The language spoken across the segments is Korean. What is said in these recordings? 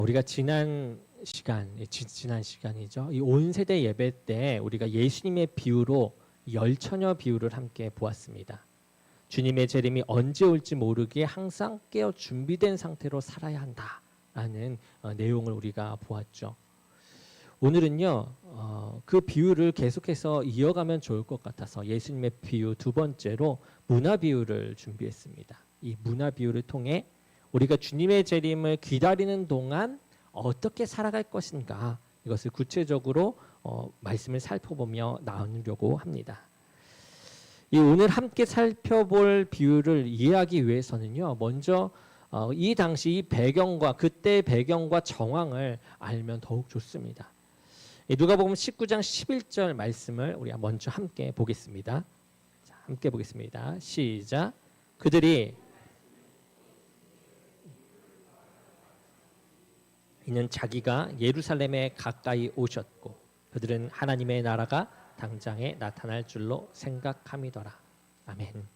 우리가 지난 시간이죠. 이 온 세대 예배 때 우리가 예수님의 비유로 열처녀 비유를 함께 보았습니다. 주님의 재림이 언제 올지 모르기에 항상 깨어 준비된 상태로 살아야 한다라는 내용을 우리가 보았죠. 오늘은요, 그 비유를 계속해서 이어가면 좋을 것 같아서 예수님의 비유 두 번째로 문화 비유를 준비했습니다. 이 문화 비유를 통해 우리가 주님의 재림을 기다리는 동안 어떻게 살아갈 것인가, 이것을 구체적으로 말씀을 살펴보며 나누려고 합니다. 이 오늘 함께 살펴볼 비유를 이해하기 위해서는요, 먼저 이 당시 이 배경과 그때의 배경과 정황을 알면 더욱 좋습니다. 누가복음 19장 11절 말씀을 우리가 먼저 함께 보겠습니다. 자, 함께 보겠습니다. 시작. 그들이 이는 자기가 예루살렘에 가까이 오셨고 그들은 하나님의 나라가 당장에 나타날 줄로 생각함이더라. 아멘.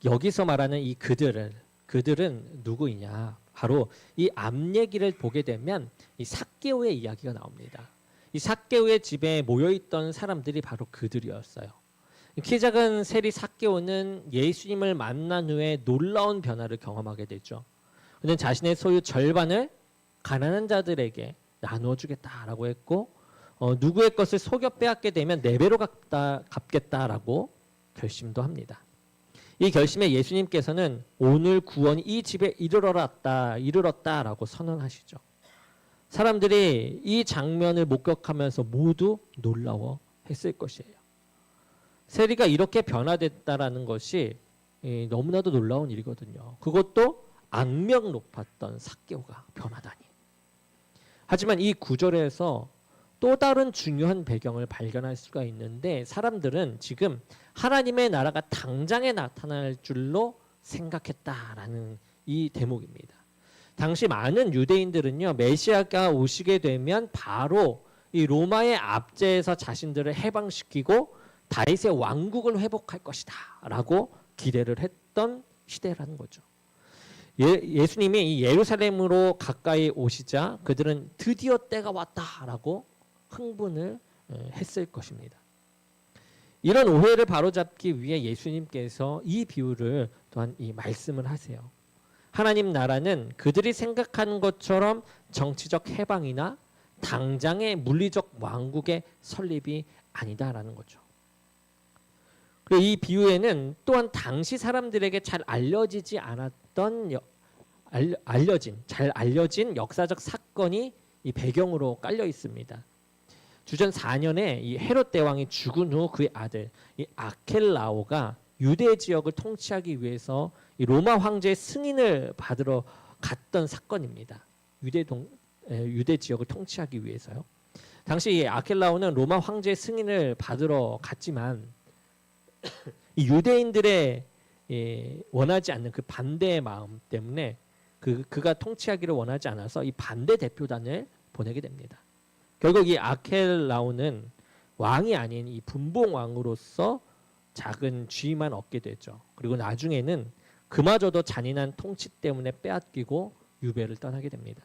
여기서 말하는 이 그들은 누구이냐? 바로 이 앞 얘기를 보게 되면 이 삭개오의 이야기가 나옵니다. 이 삭개오의 집에 모여있던 사람들이 바로 그들이었어요. 키 작은 세리 삭개오는 예수님을 만난 후에 놀라운 변화를 경험하게 되죠. 그는 자신의 소유 절반을 가난한 자들에게 나누어 주겠다라고 했고, 누구의 것을 속여 빼앗게 되면 4배로 갚겠다라고 결심도 합니다. 이 결심에 예수님께서는 오늘 구원이 이 집에 이르렀다라고 선언하시죠. 사람들이 이 장면을 목격하면서 모두 놀라워했을 것이에요. 세리가 이렇게 변화됐다라는 것이 너무나도 놀라운 일이거든요. 그것도 악명 높았던 삭개오가 변하다니. 하지만 이 구절에서 또 다른 중요한 배경을 발견할 수가 있는데, 사람들은 지금 하나님의 나라가 당장에 나타날 줄로 생각했다라는 이 대목입니다. 당시 많은 유대인들은요, 메시아가 오시게 되면 바로 이 로마의 압제에서 자신들을 해방시키고 다윗의 왕국을 회복할 것이다 라고 기대를 했던 시대라는 거죠. 예수님이 이 예루살렘으로 가까이 오시자 그들은 드디어 때가 왔다라고 흥분을 했을 것입니다. 이런 오해를 바로잡기 위해 예수님께서 이 비유를 또한 이 말씀을 하세요. 하나님 나라는 그들이 생각하는 것처럼 정치적 해방이나 당장의 물리적 왕국의 설립이 아니다라는 거죠. 그리고 이 비유에는 또한 당시 사람들에게 잘 알려지지 않았던 잘 알려진 역사적 사건이 이 배경으로 깔려 있습니다. 주전 4년에 이 헤롯 대왕이 죽은 후 그의 아들 이 아켈라오가 유대 지역을 통치하기 위해서 이 로마 황제의 승인을 받으러 갔던 사건입니다. 유대 지역을 통치하기 위해서요. 당시 이 아켈라오는 로마 황제의 승인을 받으러 갔지만 이 유대인들의 원하지 않는 그 반대의 마음 때문에 그가 통치하기를 원하지 않아서 이 반대 대표단을 보내게 됩니다. 결국 이 아켈라오는 왕이 아닌 이 분봉 왕으로서 작은 지위만 얻게 되죠. 그리고 나중에는 그마저도 잔인한 통치 때문에 빼앗기고 유배를 떠나게 됩니다.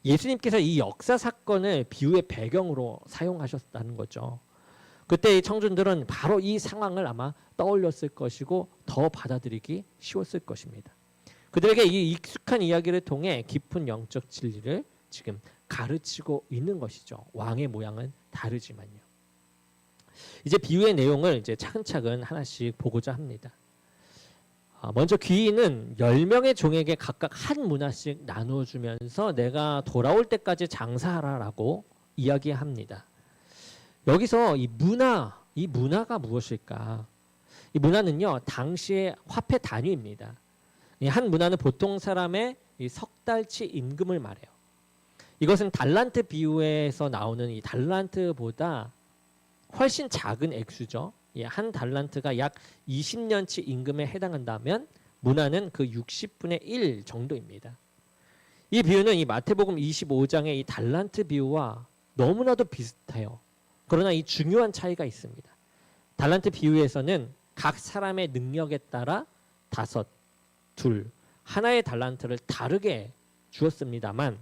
예수님께서 이 역사 사건을 비유의 배경으로 사용하셨다는 거죠. 그때 이 청중들은 바로 이 상황을 아마 떠올렸을 것이고 더 받아들이기 쉬웠을 것입니다. 그들에게 이 익숙한 이야기를 통해 깊은 영적 진리를 지금 가르치고 있는 것이죠. 왕의 모양은 다르지만요. 이제 비유의 내용을 이제 차근차근 하나씩 보고자 합니다. 먼저 귀인은 10명의 종에게 각각 한 문화씩 나누어 주면서 내가 돌아올 때까지 장사하라라고 이야기합니다. 여기서 이 문화가 무엇일까? 이 문화는요, 당시의 화폐 단위입니다. 한 문화는 보통 사람의 석 달치 임금을 말해요. 이것은 달란트 비유에서 나오는 이 달란트보다 훨씬 작은 액수죠. 한 달란트가 약 20년치 임금에 해당한다면 문화는 그 60분의 1 정도입니다. 이 비유는 이 마태복음 25장의 이 달란트 비유와 너무나도 비슷해요. 그러나 이 중요한 차이가 있습니다. 달란트 비유에서는 각 사람의 능력에 따라 5, 2, 하나의 달란트를 다르게 주었습니다만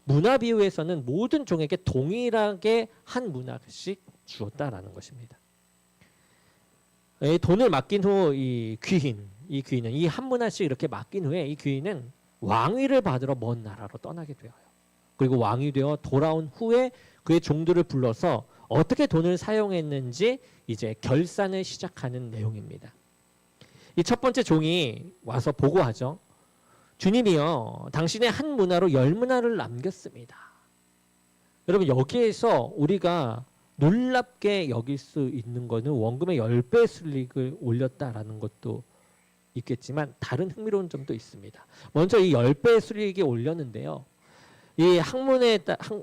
문화 비유에서는 모든 종에게 동일하게 한 문화씩 주었다라는 것입니다. 돈을 맡긴 후 이 귀인은 이 한 문화씩 이렇게 맡긴 후에 이 귀인은 왕위를 받으러 먼 나라로 떠나게 되어요. 그리고 왕이 되어 돌아온 후에 그의 종들을 불러서 어떻게 돈을 사용했는지 이제 결산을 시작하는 내용입니다. 이 첫 번째 종이 와서 보고하죠. 주님이여, 당신의 한 문화로 10문화를 남겼습니다. 여러분, 여기에서 우리가 놀랍게 여길 수 있는 것은 원금의 10배 수익을 올렸다라는 것도 있겠지만 다른 흥미로운 점도 있습니다. 먼저 이 10배 수익이 올렸는데요. 이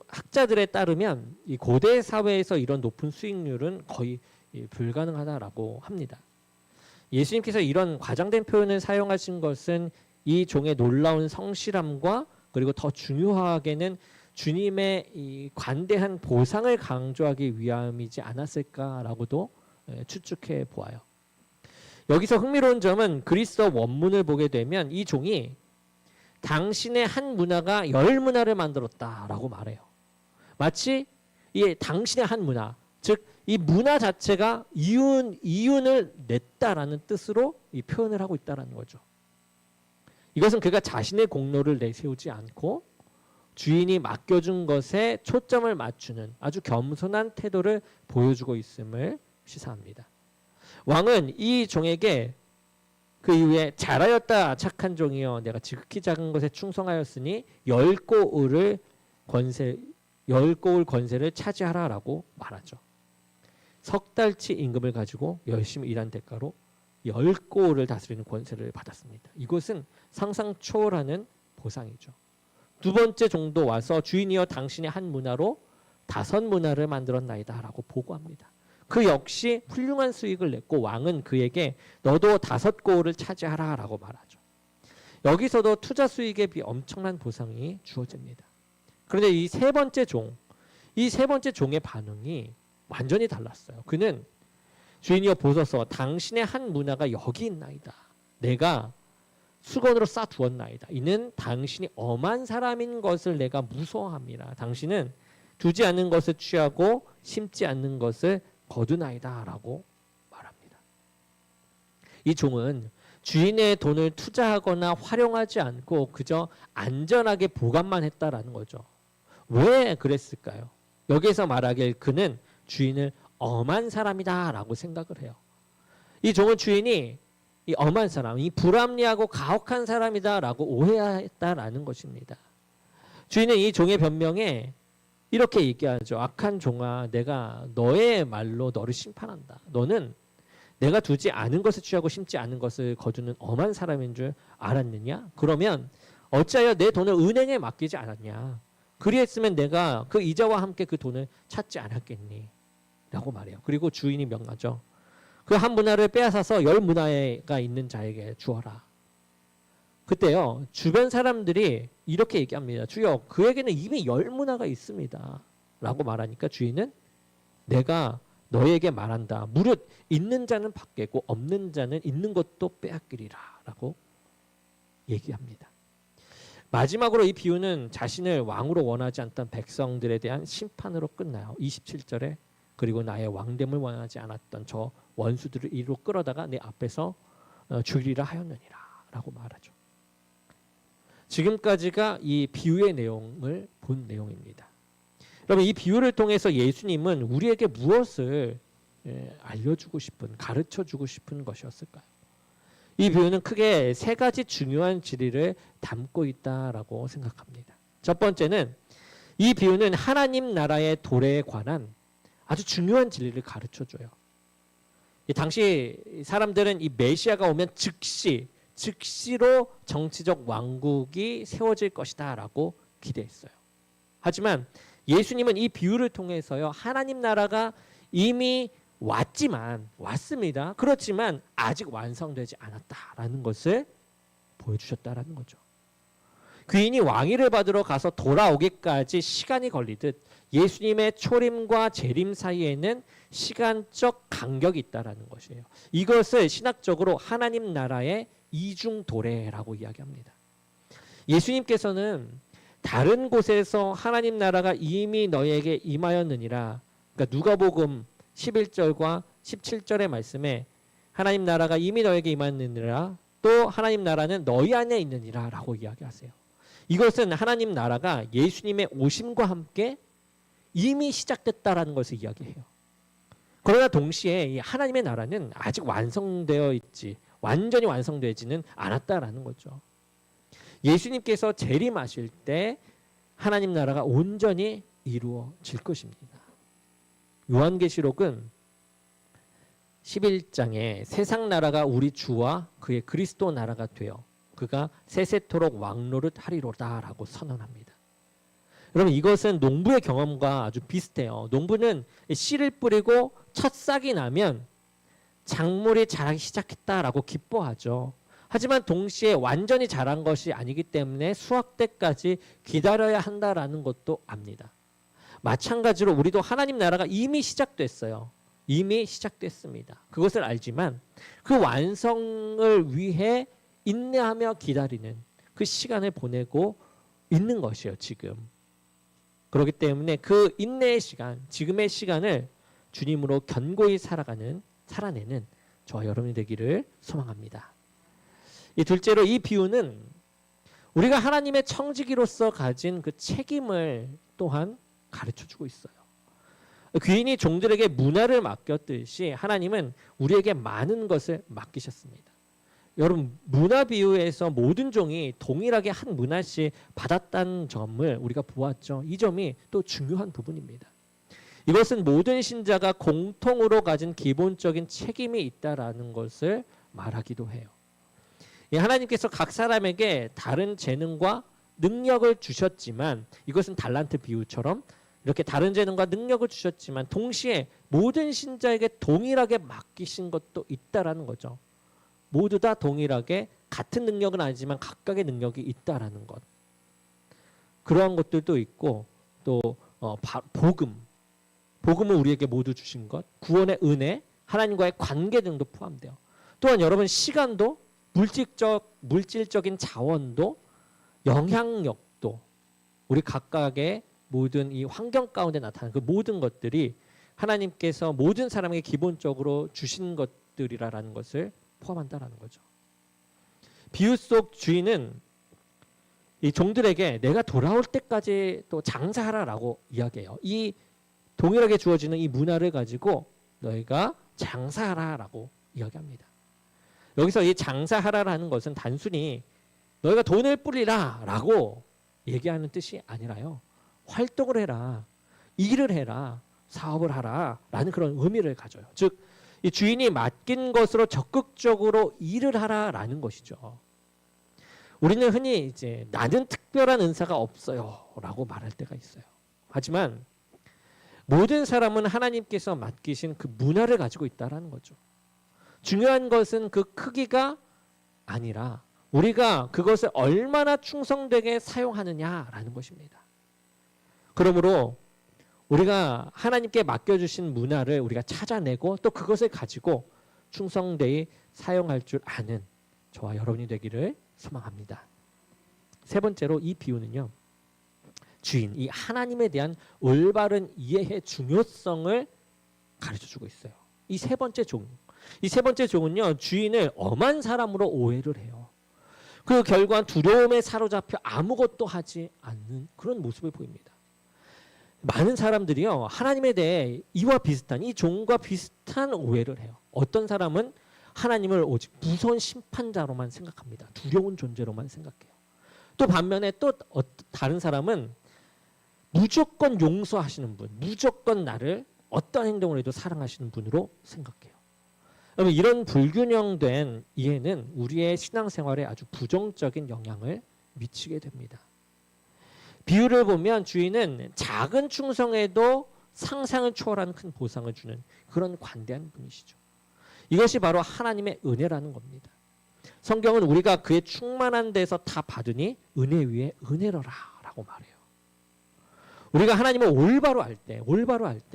학자들에 따르면 이 고대 사회에서 이런 높은 수익률은 거의 불가능하다라고 합니다. 예수님께서 이런 과장된 표현을 사용하신 것은 이 종의 놀라운 성실함과 그리고 더 중요하게는 주님의 이 관대한 보상을 강조하기 위함이지 않았을까라고도 추측해 보아요. 여기서 흥미로운 점은 그리스어 원문을 보게 되면 이 종이 당신의 한 문화가 10문화를 만들었다라고 말해요. 마치 이 당신의 한 문화, 즉 이 문화 자체가 이윤을 냈다라는 뜻으로 이 표현을 하고 있다라는 거죠. 이것은 그가 자신의 공로를 내세우지 않고 주인이 맡겨준 것에 초점을 맞추는 아주 겸손한 태도를 보여주고 있음을 시사합니다. 왕은 이 종에게 그 이후에 잘하였다 착한 종이여, 내가 지극히 작은 것에 충성하였으니 10고을 권세를 차지하라라고 말하죠. 석 달치 임금을 가지고 열심히 일한 대가로 10고을을 다스리는 권세를 받았습니다. 이것은 상상 초월하는 보상이죠. 두 번째 종도 와서 주인이여, 당신의 한 문화로 5문화를 만들었나이다 라고 보고합니다. 그 역시 훌륭한 수익을 냈고 왕은 그에게 너도 5고을을 차지하라 라고 말하죠. 여기서도 투자 수익에 비해 엄청난 보상이 주어집니다. 그런데 이 세 번째 종의 반응이 완전히 달랐어요. 그는 주인이여 보소서, 당신의 한 문화가 여기 있나이다. 내가 수건으로 싸두었나이다. 이는 당신이 엄한 사람인 것을 내가 무서워합니다. 당신은 두지 않는 것을 취하고 심지 않는 것을 거두나이다 라고 말합니다. 이 종은 주인의 돈을 투자하거나 활용하지 않고 그저 안전하게 보관만 했다라는 거죠. 왜 그랬을까요? 여기서 말하길 그는 주인을 엄한 사람이다 라고 생각을 해요. 이 종은 주인이 이 엄한 사람, 이 불합리하고 가혹한 사람이다 라고 오해했다라는 것입니다. 주인은 이 종의 변명에 이렇게 얘기하죠. 악한 종아, 내가 너의 말로 너를 심판한다. 너는 내가 두지 않은 것을 취하고 심지 않은 것을 거두는 엄한 사람인 줄 알았느냐? 그러면 어찌하여 내 돈을 은행에 맡기지 않았냐? 그리했으면 내가 그 이자와 함께 그 돈을 찾지 않았겠니? 라고 말해요. 그리고 주인이 명하죠. 그 한 문화를 빼앗아서 10문화가 있는 자에게 주어라. 그때요, 주변 사람들이 이렇게 얘기합니다. 주여, 그에게는 이미 10문화가 있습니다. 라고 말하니까 주인은 내가 너에게 말한다. 무릇 있는 자는 받겠고 없는 자는 있는 것도 빼앗기리라. 라고 얘기합니다. 마지막으로 이 비유는 자신을 왕으로 원하지 않던 백성들에 대한 심판으로 끝나요. 27절에 그리고 나의 왕됨을 원하지 않았던 저 원수들을 이리로 끌어다가 내 앞에서 죽이리라 하였느니라 라고 말하죠. 지금까지가 이 비유의 내용을 본 내용입니다. 여러분, 이 비유를 통해서 예수님은 우리에게 무엇을 알려주고 싶은, 가르쳐주고 싶은 것이었을까요? 이 비유는 크게 세 가지 중요한 진리를 담고 있다라고 생각합니다. 첫 번째는 이 비유는 하나님 나라의 도래에 관한 아주 중요한 진리를 가르쳐줘요. 이 당시 사람들은 이 메시아가 오면 즉시로 정치적 왕국이 세워질 것이다 라고 기대했어요. 하지만 예수님은 이 비유를 통해서요, 하나님 나라가 이미 왔습니다. 그렇지만 아직 완성되지 않았다라는 것을 보여주셨다라는 거죠. 귀인이 왕위를 받으러 가서 돌아오기까지 시간이 걸리듯 예수님의 초림과 재림 사이에는 시간적 간격이 있다라는 것이에요. 이것을 신학적으로 하나님 나라의 이중도래라고 이야기합니다. 예수님께서는 다른 곳에서 하나님 나라가 이미 너희에게 임하였느니라. 그러니까 누가복음 11절과 17절의 말씀에 하나님 나라가 이미 너희에게 임하였느니라. 또 하나님 나라는 너희 안에 있느니라 라고 이야기하세요. 이것은 하나님 나라가 예수님의 오심과 함께 이미 시작됐다라는 것을 이야기해요. 그러나 동시에 이 하나님의 나라는 아직 완성되어 있지, 완전히 완성되지는 않았다라는 거죠. 예수님께서 재림하실 때 하나님 나라가 온전히 이루어질 것입니다. 요한계시록은 11장에 세상 나라가 우리 주와 그의 그리스도 나라가 되어 그가 세세토록 왕노릇 하리로다라고 선언합니다. 여러분, 이것은 농부의 경험과 아주 비슷해요. 농부는 씨를 뿌리고 첫 싹이 나면 작물이 자라기 시작했다라고 기뻐하죠. 하지만 동시에 완전히 자란 것이 아니기 때문에 수확 때까지 기다려야 한다라는 것도 압니다. 마찬가지로 우리도 하나님 나라가 이미 시작됐어요. 이미 시작됐습니다. 그것을 알지만 그 완성을 위해 인내하며 기다리는 그 시간을 보내고 있는 것이에요, 지금. 그렇기 때문에 그 인내의 시간, 지금의 시간을 주님으로 견고히 살아내는 저와 여러분이 되기를 소망합니다. 이 둘째로 이 비유는 우리가 하나님의 청지기로서 가진 그 책임을 또한 가르쳐주고 있어요. 귀인이 종들에게 문화를 맡겼듯이 하나님은 우리에게 많은 것을 맡기셨습니다. 여러분, 문화 비유에서 모든 종이 동일하게 한 문화씩 받았다는 점을 우리가 보았죠. 이 점이 또 중요한 부분입니다. 이것은 모든 신자가 공통으로 가진 기본적인 책임이 있다라는 것을 말하기도 해요. 하나님께서 각 사람에게 다른 재능과 능력을 주셨지만, 이것은 달란트 비유처럼 이렇게 다른 재능과 능력을 주셨지만 동시에 모든 신자에게 동일하게 맡기신 것도 있다라는 거죠. 모두 다 동일하게 같은 능력은 아니지만 각각의 능력이 있다라는 것. 그러한 것들도 있고, 또 복음은 우리에게 모두 주신 것, 구원의 은혜, 하나님과의 관계 등도 포함돼요. 또한 여러분, 시간도 물질적인 자원도 영향력도 우리 각각의 모든 이 환경 가운데 나타나는 그 모든 것들이 하나님께서 모든 사람에게 기본적으로 주신 것들이라는 것을 포함한다라는 거죠. 비유 속 주인은 이 종들에게 내가 돌아올 때까지 또 장사하라라고 이야기해요. 이 동일하게 주어지는 이 문화를 가지고 너희가 장사하라라고 이야기합니다. 여기서 이 장사하라라는 것은 단순히 너희가 돈을 뿌리라라고 얘기하는 뜻이 아니라요. 활동을 해라, 일을 해라, 사업을 하라라는 그런 의미를 가져요. 즉, 이 주인이 맡긴 것으로 적극적으로 일을 하라라는 것이죠. 우리는 흔히 이제 나는 특별한 은사가 없어요라고 말할 때가 있어요. 하지만 모든 사람은 하나님께서 맡기신 그 문화를 가지고 있다라는 거죠. 중요한 것은 그 크기가 아니라 우리가 그것을 얼마나 충성되게 사용하느냐라는 것입니다. 그러므로 우리가 하나님께 맡겨주신 문화를 우리가 찾아내고 또 그것을 가지고 충성되이 사용할 줄 아는 저와 여러분이 되기를 소망합니다. 세 번째로 이 비유는요, 주인, 이 하나님에 대한 올바른 이해의 중요성을 가르쳐주고 있어요. 이 세 번째 종은요, 주인을 엄한 사람으로 오해를 해요. 그 결과 두려움에 사로잡혀 아무것도 하지 않는 그런 모습을 보입니다. 많은 사람들이요, 하나님에 대해 이와 비슷한, 이 종과 비슷한 오해를 해요. 어떤 사람은 하나님을 오직 무서운 심판자로만 생각합니다. 두려운 존재로만 생각해요. 또 반면에 또 다른 사람은 무조건 용서하시는 분, 무조건 나를 어떤 행동을 해도 사랑하시는 분으로 생각해요. 그러면 이런 불균형된 이해는 우리의 신앙생활에 아주 부정적인 영향을 미치게 됩니다. 비유를 보면 주인은 작은 충성에도 상상을 초월하는 큰 보상을 주는 그런 관대한 분이시죠. 이것이 바로 하나님의 은혜라는 겁니다. 성경은 우리가 그의 충만한 데서 다 받으니 은혜 위에 은혜로라 라고 말해요. 우리가 하나님을 올바로 할 때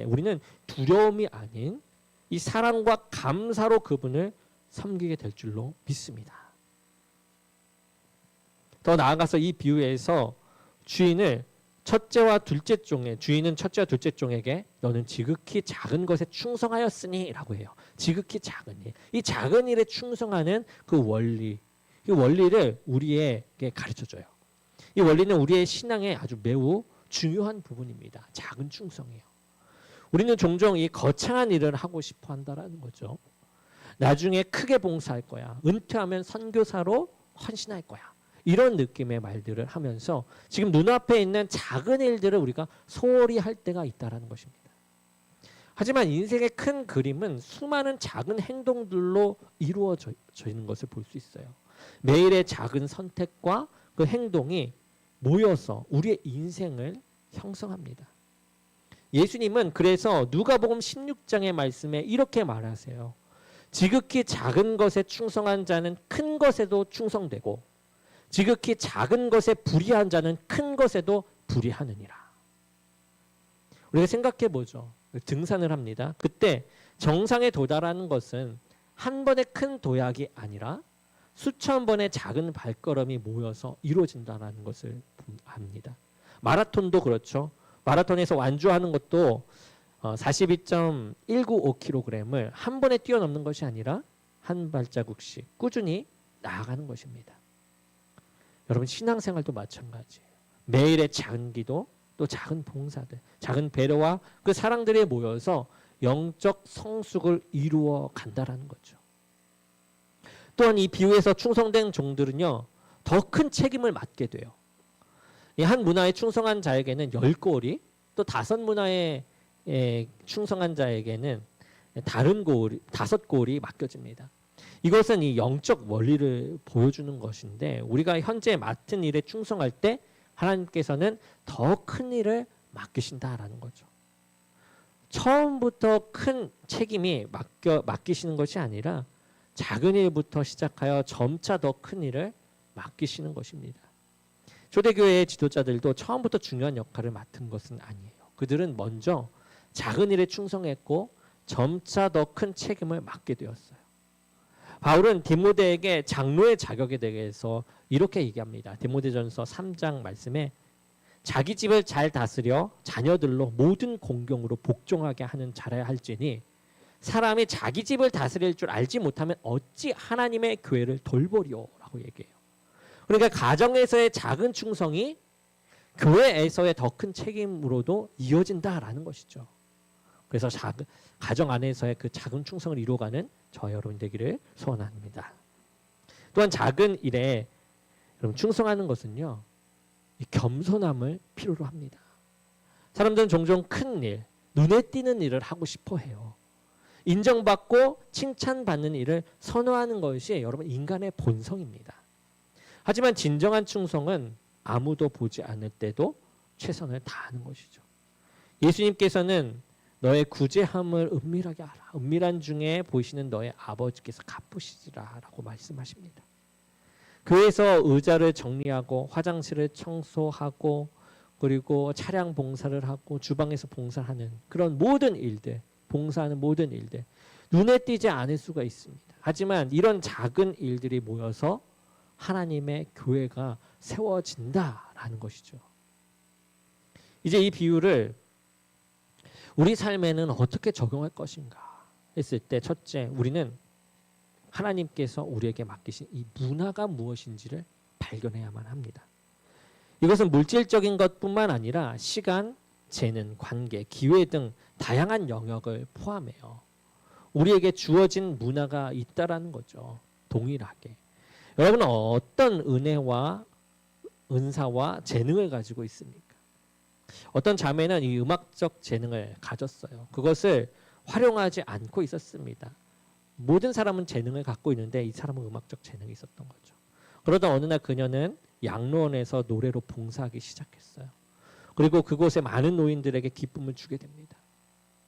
우리는 두려움이 아닌 이 사랑과 감사로 그분을 섬기게 될 줄로 믿습니다. 더 나아가서 이 비유에서 주인은 첫째와 둘째 종에게 너는 지극히 작은 것에 충성하였으니 라고 해요. 지극히 작은 일. 이 작은 일에 충성하는 그 원리, 이 원리를 우리에게 가르쳐줘요. 이 원리는 우리의 신앙에 아주 매우 중요한 부분입니다. 작은 충성이에요. 우리는 종종 이 거창한 일을 하고 싶어 한다라는 거죠. 나중에 크게 봉사할 거야. 은퇴하면 선교사로 헌신할 거야. 이런 느낌의 말들을 하면서 지금 눈앞에 있는 작은 일들을 우리가 소홀히 할 때가 있다는 것입니다. 하지만 인생의 큰 그림은 수많은 작은 행동들로 이루어져 있는 것을 볼 수 있어요. 매일의 작은 선택과 그 행동이 모여서 우리의 인생을 형성합니다. 예수님은 그래서 누가복음 16장의 말씀에 이렇게 말하세요. 지극히 작은 것에 충성한 자는 큰 것에도 충성되고 지극히 작은 것에 불의한 자는 큰 것에도 불의하느니라. 우리가 생각해 보죠. 등산을 합니다. 그때 정상에 도달하는 것은 한 번의 큰 도약이 아니라 수천 번의 작은 발걸음이 모여서 이루어진다는 것을 압니다. 마라톤도 그렇죠. 마라톤에서 완주하는 것도 42.195kg을 한 번에 뛰어넘는 것이 아니라 한 발자국씩 꾸준히 나아가는 것입니다. 여러분 신앙생활도 마찬가지예요. 매일의 작은 기도 또 작은 봉사들, 작은 배려와 그 사랑들이 모여서 영적 성숙을 이루어 간다라는 거죠. 또한 이 비유에서 충성된 종들은요. 더 큰 책임을 맡게 돼요. 이 한 문화에 충성한 자에게는 10골이 또 5문화에 충성한 자에게는 다른 5골이 맡겨집니다. 이것은 이 영적 원리를 보여주는 것인데 우리가 현재 맡은 일에 충성할 때 하나님께서는 더 큰 일을 맡기신다라는 거죠. 처음부터 큰 책임이 맡기시는 것이 아니라 작은 일부터 시작하여 점차 더 큰 일을 맡기시는 것입니다. 초대교회의 지도자들도 처음부터 중요한 역할을 맡은 것은 아니에요. 그들은 먼저 작은 일에 충성했고 점차 더 큰 책임을 맡게 되었어요. 바울은 디모데에게 장로의 자격에 대해서 이렇게 얘기합니다. 디모데전서 3장 말씀에 자기 집을 잘 다스려 자녀들로 모든 공경으로 복종하게 하는 잘해야 할지니 사람이 자기 집을 다스릴 줄 알지 못하면 어찌 하나님의 교회를 돌보리오 라고 얘기해요. 그러니까 가정에서의 작은 충성이 교회에서의 더 큰 책임으로도 이어진다라는 것이죠. 그래서 가정 안에서의 그 작은 충성을 이루어가는 저 여러분 되기를 소원합니다. 또한 작은 일에 여러분 충성하는 것은요. 이 겸손함을 필요로 합니다. 사람들은 종종 큰 일, 눈에 띄는 일을 하고 싶어 해요. 인정받고 칭찬받는 일을 선호하는 것이 여러분 인간의 본성입니다. 하지만 진정한 충성은 아무도 보지 않을 때도 최선을 다하는 것이죠. 예수님께서는 너의 구제함을 은밀하게 알아. 은밀한 중에 보이시는 너의 아버지께서 갚으시리라 라고 말씀하십니다. 교회에서 의자를 정리하고 화장실을 청소하고 그리고 차량 봉사를 하고 주방에서 봉사하는 그런 모든 일들, 봉사하는 모든 일들 눈에 띄지 않을 수가 있습니다. 하지만 이런 작은 일들이 모여서 하나님의 교회가 세워진다라는 것이죠. 이제 이 비유를 우리 삶에는 어떻게 적용할 것인가 했을 때 첫째, 우리는 하나님께서 우리에게 맡기신 이 문화가 무엇인지를 발견해야만 합니다. 이것은 물질적인 것뿐만 아니라 시간, 재능, 관계, 기회 등 다양한 영역을 포함해요. 우리에게 주어진 문화가 있다라는 거죠. 동일하게. 여러분은 어떤 은혜와 은사와 재능을 가지고 있습니까? 어떤 자매는 이 음악적 재능을 가졌어요. 그것을 활용하지 않고 있었습니다. 모든 사람은 재능을 갖고 있는데 이 사람은 음악적 재능이 있었던 거죠. 그러다 어느 날 그녀는 양로원에서 노래로 봉사하기 시작했어요. 그리고 그곳에 많은 노인들에게 기쁨을 주게 됩니다.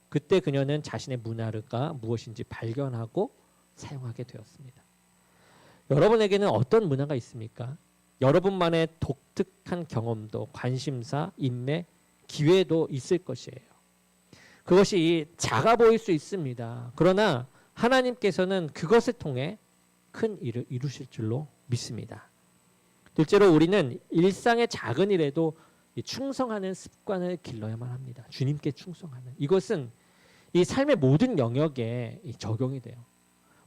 그때 그녀는 자신의 문화가 무엇인지 발견하고 사용하게 되었습니다. 여러분에게는 어떤 문화가 있습니까? 여러분만의 독특한 경험도 관심사, 인맥, 기회도 있을 것이에요. 그것이 작아 보일 수 있습니다. 그러나 하나님께서는 그것을 통해 큰 일을 이루실 줄로 믿습니다. 둘째로 우리는 일상의 작은 일에도 이 충성하는 습관을 길러야만 합니다. 주님께 충성하는. 이것은 이 삶의 모든 영역에 적용이 돼요.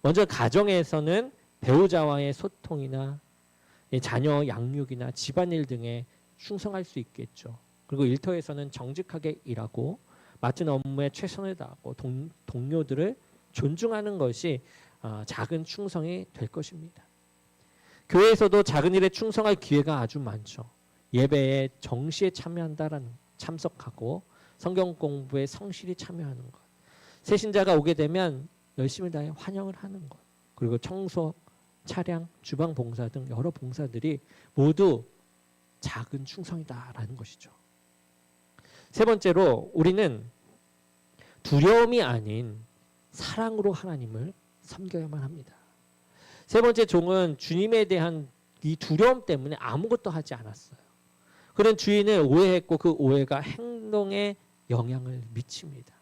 먼저 가정에서는 배우자와의 소통이나 자녀 양육이나 집안일 등에 충성할 수 있겠죠. 그리고 일터에서는 정직하게 일하고 맡은 업무에 최선을 다하고 동료들을 존중하는 것이 작은 충성이 될 것입니다. 교회에서도 작은 일에 충성할 기회가 아주 많죠. 예배에 정시에 참석하고 성경 공부에 성실히 참여하는 것. 새신자가 오게 되면 열심히 다해 환영을 하는 것. 그리고 청소, 차량, 주방 봉사 등 여러 봉사들이 모두 작은 충성이다라는 것이죠. 세 번째로 우리는 두려움이 아닌 사랑으로 하나님을 섬겨야만 합니다. 세 번째 종은 주님에 대한 이 두려움 때문에 아무것도 하지 않았어요. 그는 주인을 오해했고 그 오해가 행동에 영향을 미칩니다.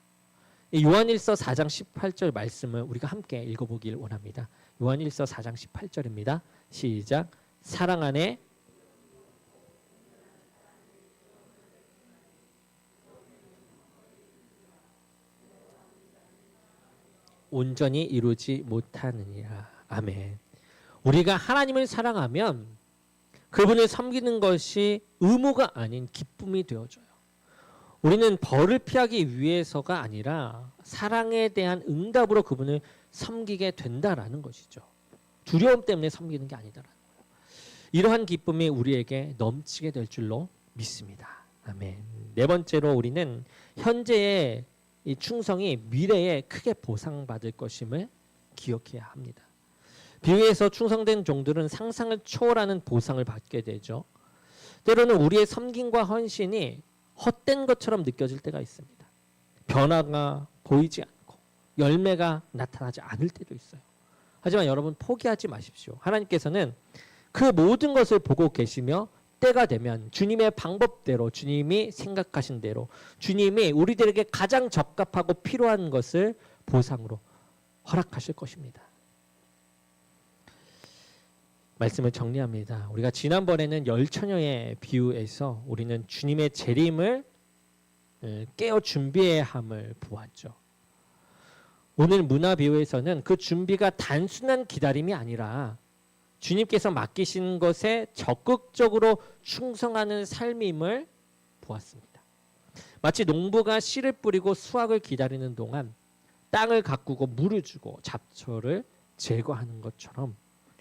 요한일서 4장 18절 말씀을 우리가 함께 읽어보길 원합니다. 요한일서 4장 18절입니다. 시작. 사랑 안에 온전히 이루지 못하느니라. 아멘. 우리가 하나님을 사랑하면 그분을 섬기는 것이 의무가 아닌 기쁨이 되어져요. 우리는 벌을 피하기 위해서가 아니라 사랑에 대한 응답으로 그분을 섬기게 된다라는 것이죠. 두려움 때문에 섬기는 게 아니다라는 거예요. 이러한 기쁨이 우리에게 넘치게 될 줄로 믿습니다. 아멘. 네 번째로 우리는 현재의 이 충성이 미래에 크게 보상받을 것임을 기억해야 합니다. 비유에서 충성된 종들은 상상을 초월하는 보상을 받게 되죠. 때로는 우리의 섬김과 헌신이 헛된 것처럼 느껴질 때가 있습니다. 변화가 보이지 않고 열매가 나타나지 않을 때도 있어요. 하지만 여러분 포기하지 마십시오. 하나님께서는 그 모든 것을 보고 계시며 때가 되면 주님의 방법대로 주님이 생각하신 대로 주님이 우리들에게 가장 적합하고 필요한 것을 보상으로 허락하실 것입니다. 말씀을 정리합니다. 우리가 지난번에는 열처녀의 비유에서 우리는 주님의 재림을 깨어 준비해야 함을 보았죠. 오늘 문화 비유에서는 그 준비가 단순한 기다림이 아니라 주님께서 맡기신 것에 적극적으로 충성하는 삶임을 보았습니다. 마치 농부가 씨를 뿌리고 수확을 기다리는 동안 땅을 가꾸고 물을 주고 잡초를 제거하는 것처럼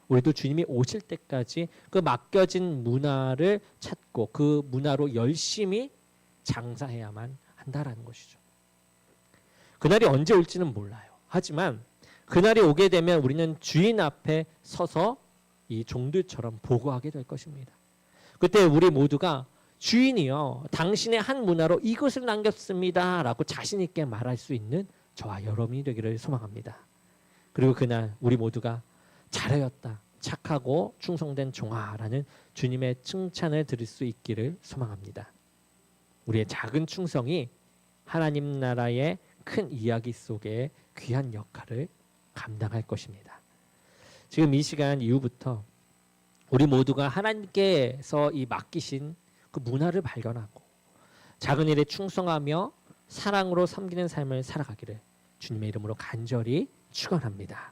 우리도 주님이 오실 때까지 그 맡겨진 문화를 찾고 그 문화로 열심히 장사해야만 한다라는 것이죠. 그날이 언제 올지는 몰라요. 하지만 그날이 오게 되면 우리는 주인 앞에 서서 이 종들처럼 보고하게 될 것입니다. 그때 우리 모두가 주인이여 당신의 한 문화로 이것을 남겼습니다 라고 자신 있게 말할 수 있는 저와 여러분이 되기를 소망합니다. 그리고 그날 우리 모두가 잘하였다 착하고 충성된 종아라는 주님의 칭찬을 들을 수 있기를 소망합니다. 우리의 작은 충성이 하나님 나라의 큰 이야기 속에 귀한 역할을 감당할 것입니다. 지금 이 시간 이후부터 우리 모두가 하나님께서 이 맡기신 그 문화를 발견하고 작은 일에 충성하며 사랑으로 섬기는 삶을 살아가기를 주님의 이름으로 간절히 축원합니다.